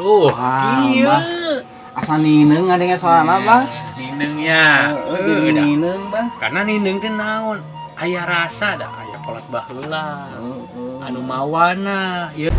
Kieu. Asa nineung ngadenge soalna Bang. Nineung ya. Jadi nineung Bang. Karena nineung teh naon? Aya rasa da, aya kolot baheula. Anu mawana, ieu.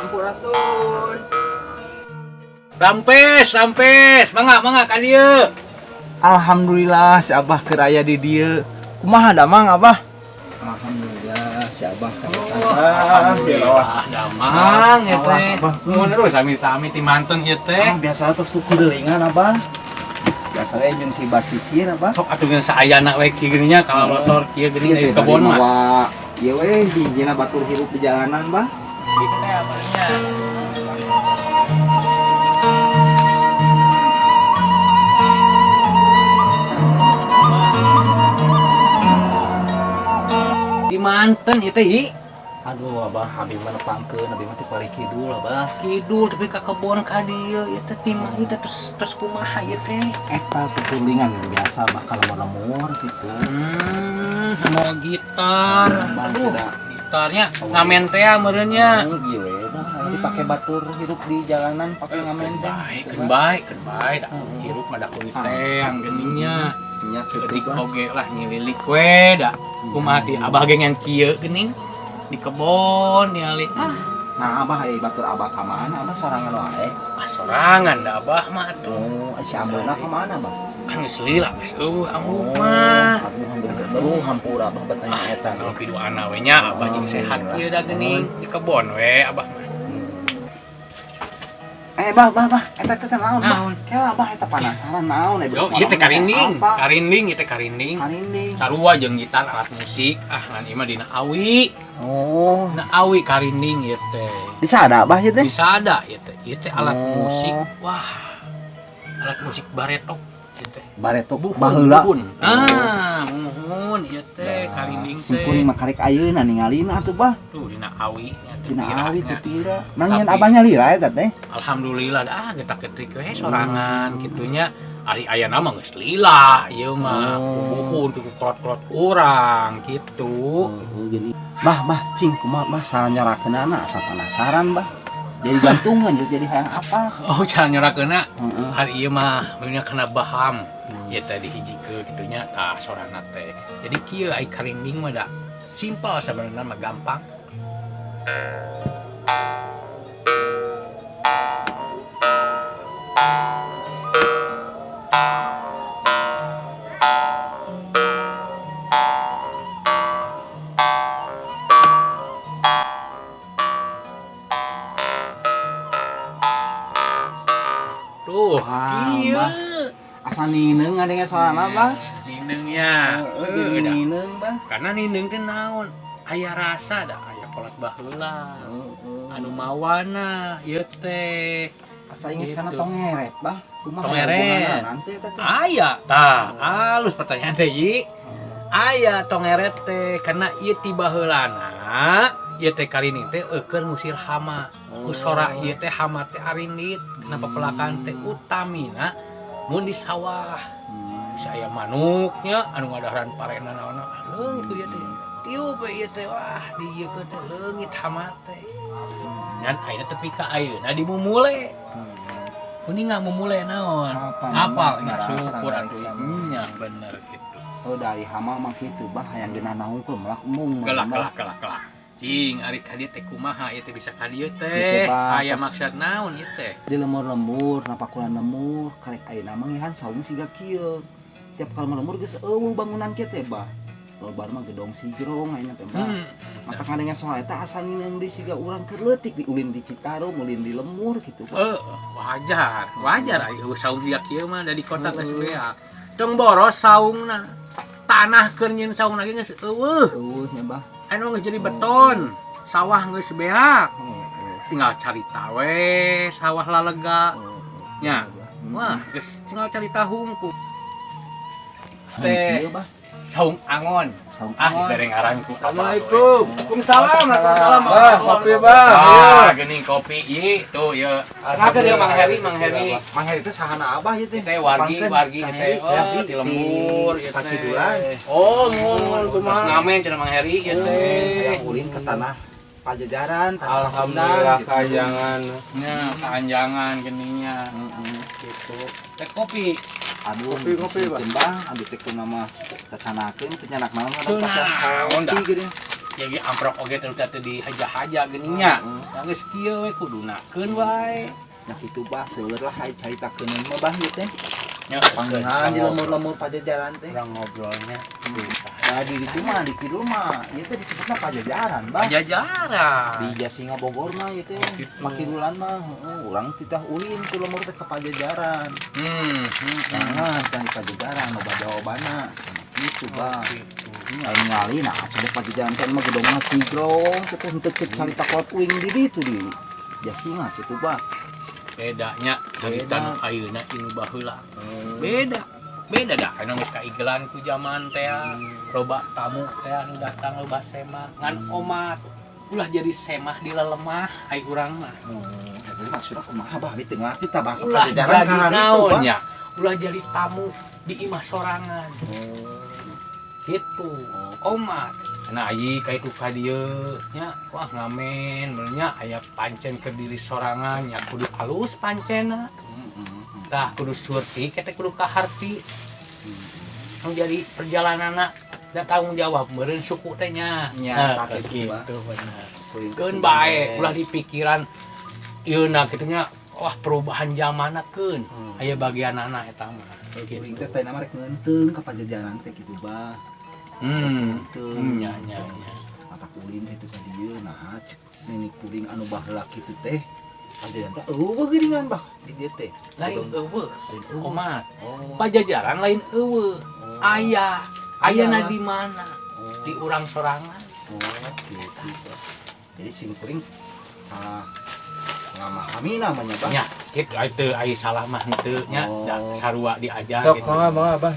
Sampurasun. Rampes, mangga ka dieu. Alhamdulillah si Abah keur aya di dieu. Kumaha da Mang Abah? Alhamdulillah si Abah Alhamdulillah damang ya teh. Mun terus sami-sami ti mantun ieu teh. Biasa terus ku kidelingan Abah. Biasa we jeung si basisir Abah. Sok atuh geus saayana we kieu geuning nya kalau motor kieu geuning dari kebon mah. Ieu we hijina batur hirup di jalanan Bang. Gitu teh abahnya. Di manten ieu teh hi. Aduh Abah, abi mah nepangkeun, abi mah teh balik kidul Abah. Kidul tapi ka kebon ka dieu ieu teh timah ieu teh terus kumaha ieu teh? Eta tutulingan biasa bakal lemur gitu. Mau gitar. Aduh, gitarnya ngamen teh meureun nya. Ieu we mah dipake batur hirup di jalanan pake ngamen teh. Baik. Da hirup mah da kulit teh yang geuningnya. Nya Setik oge lah nyililik we da. Kumaha ti Abah ge ngan kieu geuning di kebon ningali. Nah Abah batur Abah ka mana? Abah sorangan wae. Sorangan da Abah mah atuh. Oh, si Ambeuna ka mana Abah? kan geus lila geus eueuh amuk mah. Baru hampura abah bertanya eta. Kalau piduana we nya abah jeung sehat kieu da geuning di kebon we abah mah. Bah, eta teh naon? Naon? Kela abah eta penasaran naon Yo, ieu teh karinding, ieu teh karinding. Karinding. Sarua jeung gitar alat musik, ngan ieu mah dina awi. Oh, Na awi karinding ieu teh. bisa ada abah ieu teh? Bisa ada ieu teh. Ieu teh alat Oh. musik. Wah. Alat musik baretok ieu teh. Bareto Buhun, baheula. buhun. Ah, muhun ieu teh karinding teh. Simpun mah karek ayeuna ningalina atuh bah. Tuh dina awi nya teh Dina piranya. awi teh pira. Mangin Tapi- abahnya lira eta teh. Alhamdulillah dah getak-getik we sorangan kitunya. Ari ayana mah geus lila ieu mah. Buhun kudu kolot-kolot urang gitu. Jadi bah cing kumaha bah saranyorakeunana asa penasaran bah. Jadi gantungan jadi hayang apa? Oh, cara nyorakeunna Heeh. hari ieu mah mulanya kena baham. Ieu teh dihijikeun kitunya tah sorana teh. Jadi kieu ai karinding mah da simpel sebenarnya mah gampang. Tuh, kieu. Asa nineung ngadenge soalna bah. Nineungnya. Jadi nineung bah. Karena nineung teh naon? Aya rasa da, aya kolot baheula. Anu mawana ieu teh. Asa inget Gitu. kana tongeret bah. Kumaha Tongeret. hubunganna nanti eta teh. Aya tah, halus pertanyaan teh ieu. Aya tongeret teh karena ieu ti baheulana ieu teh karinding teh eukeun ngusir hama. Ku sora ieu teh hama teh arindit. Kenapa pelakan teh utamina mun di sawah. Saya manuknya anu ngadaharan parena naonna leungit ku ieu teh. Tiup we ieu teh wah di ieu teh leungit hama teh. Ngan ayeuna tepi ka ayeuna dimumule. Kuning nggak memulai naon? Apal nya syukur atuh nya bener gitu. Oh dari hama mah kitu bah hayang geuna naungkeun melak mung. Kelak. Cing ari ka dieu teh kumaha ieu teh bisa ka dieu Ieu teh? teh batas. Aya maksud naon ieu teh? Di lemur-lemur napakulan lemur karek ayeuna mah ngihan saung siga kieu. Tiap kali lemur geus eueuh bangunan kieu teh bah. Lobar mah gedong sigrong ayeuna teh bah. Mata ngadenge soal eta asa ngineng di siga urang keur leutik di ulin di Citarum, ulin di lemur gitu bah. Wajar aya saung dia kieu mah da di kota geus beak. Tong boros saungna. Tanah keur nyeun saung lagi geus eueuh. Eueuh nya bah. Anu geus jadi beton. Sawah geus beak. Tinggal carita we sawah lalega. Nya. Wah, geus tinggal carita hungkul. Teh Kieu bah. saung angon. Saung Ah, dereng aranku. Assalamualaikum. Waalaikumsalam. Bah, kopi bah. Ah, geuning kopi ieu tuh ieu. Ngakeun ieu Mang Heri. Mang Heri teh sahana abah ieu teh. Teh wargi teh. Oh, di lembur ieu teh. Kakiduran. Oh, nuhun Terus kumaha. ngamen cenah Mang Heri ieu teh. Hayang ulin ke tanah Pajajaran, tanah Alhamdulillah Pasundan, gitu. kajangan. Nya keanjangan geningnya gitu. Teh kopi. Aduh, Kopi, Bang. Bang, abis teh nama tacanakeun teh nyanak naon ada Teu pasar naon dah. kopi geuning. Jadi amprok oge teh teh dihaja-haja geningnya. Da geus kieu we kudunakeun wae. Nya kitu bah seueur lah hai caritakeun mah bah ieu teh. Nya Panggilan di lemur-lemur Pajajaran teh. urang ngobrolnya. Nah di ditu mah di kidul mah ieu teh disebutna Pajajaran, Bang. Pajajaran. Di Jasinga Bogor mah ieu teh Gitu. makidulan mah heueuh urang titah ulin ku lemur teh ke Pajajaran. Jangan kan di Pajajaran loba jawabana. Gitu, Bang. Aing ngali nah cenah Pajajaran teh mah gedongna sigrong teh henteu ceuk carita klot uing di ditu di Jasinga kitu, Bang. Bedanya carita nu ayeuna inu baheula. Beda dah anu geus kaigelan ku zaman teh. Loba tamu teh anu datang loba semah ngan omat. Ulah jadi semah di lelemah ai urang mah. Jadi maksudnya kumaha bah di tengah kita bahasa Ulah Pajajaran jadi karena itu, naon Bang. nya. Ulah jadi tamu di imah sorangan. Gitu. Omat. Nah, ayi ka itu ka dieu nya wah ngamen benernya aya pancen ke diri sorangan nya kudu alus pancena. Tah kudu surti kita kudu kaharti. Yang jadi perjalananna da tanggung jawab meureun suku teh nya. Nya, Nah, tak kitu, gitu bener. Kuring Keun kesini, bae Bang. ulah di pikiran ieu na kitu nya wah perubahan zamanakeun aya bagian anak eta mah Kuring teh teh nama rek ngeunteung ka pajajaran teh kitu bah. nya Mata kuring teh itu ka dieu nah cek nenek kuring anu baheula kitu teh pajajaran teh eueuh geuningan bah di dieu teh. lain eueuh omat Oh. pajajaran lain eueuh ayana di mana di urang sorangan Oh, gitu. Jadi sing kuring salah ngamahami namanya bah. nya kitu ai salah mah henteu nya Oh. da sarua diajar Tok, gitu. mangga Abah.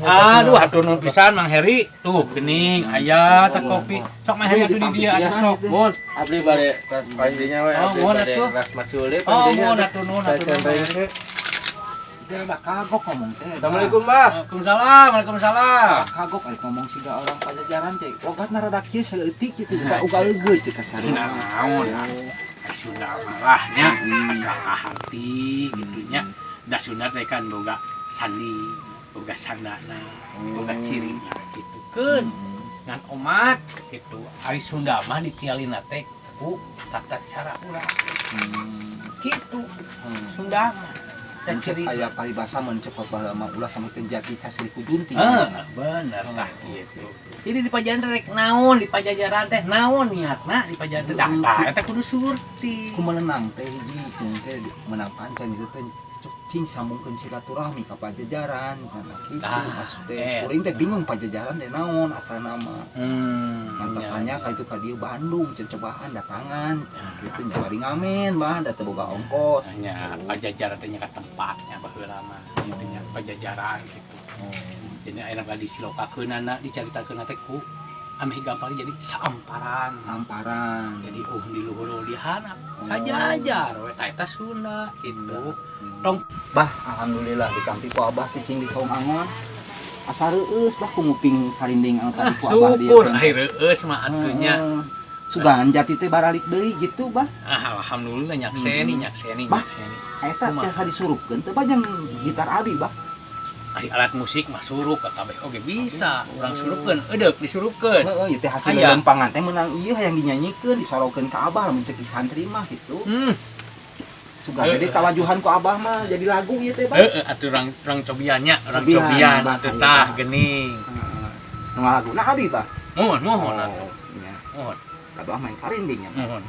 Aduh, hatur nuhun pisan Mang Heri. Tuh, geuning aya teh kopi. Sok Mang Heri atuh di dieu asa sok. Mun, abdi bade pandinya we Oh, abdi mun bade atuh. ras maculi Oh, pandinya. mohon atuh nuhun atuh nuhun. Dia udah kagok ngomong teh. Assalamualaikum, Bah. Waalaikumsalam, waalaikumsalam. Kagok ari ngomong siga orang pajajaran teh. Logatna rada kieu saeutik kitu uga eugeuh ceuk ka sarua. Naon? Sunda marah nya asa ka hati gitu nya. Da Sunda teh kan boga sandi, boga sandana, boga cirina gitu keun. Ngan omat gitu. Ari Sunda mah ditinggalina teh ku tata cara urang. Gitu. Sunda mah. Dan ciri Aya paribasa mencekot baheula ulah sama teh jati kasih kudunti. bener lah gitu. Jadi di pajajaran rek naon di pajajaran teh naon niatna di pajajaran teh daftar eta kudu surti. Ku menenang teh hiji cung teh menang pancan itu teh cing sambungkeun silaturahmi ka pajajaran cenah kitu maksud teh. Kuring teh bingung pajajaran teh naon asal nama. Mantatanya ka itu ka dieu Bandung cen cobaan datangan kitu nya bari ngamen bah da teu boga ongkos. Nya pajajaran teh nya ka tempatnya baheula mah gitu nya pajajaran gitu. Jadi aya di silokakeunana dicaritakeun teh ku ameh gampang jadi samparan. Jadi di luhur di handap sajajar we ta eta Sunda gitu. Tong Bah, alhamdulillah di kampi ku Abah teh cing di saung angon. Asa reueus bah ku nguping karinding anu tadi ku Abah dia. syukur air reueus mah atuh nya. Sugan jati teh baralik deui gitu bah. Alhamdulillah nyakseni. Bah, eta tiasa disurupkeun teh bah jeung gitar abi bah. Ari alat musik mah surup ka kabeh oge bisa. Urang surupkeun, edeuk disurupkeun. Heeh, ieu teh hasil Aya. lempangan teh meunang ieu hayang dinyanyikeun disorokeun ka Abah mun ceuk santri mah gitu. Sugan jadi tawajuhan ku Abah mah jadi lagu ieu teh bah. Atuh urang cobiannya, urang Cobian, cobian Bah, atuh aya, tah Bah. geuning. Nu ngalaguna abi bah. Mohon atuh. Nya. Mohon. Abah main karinding nya. Mohon.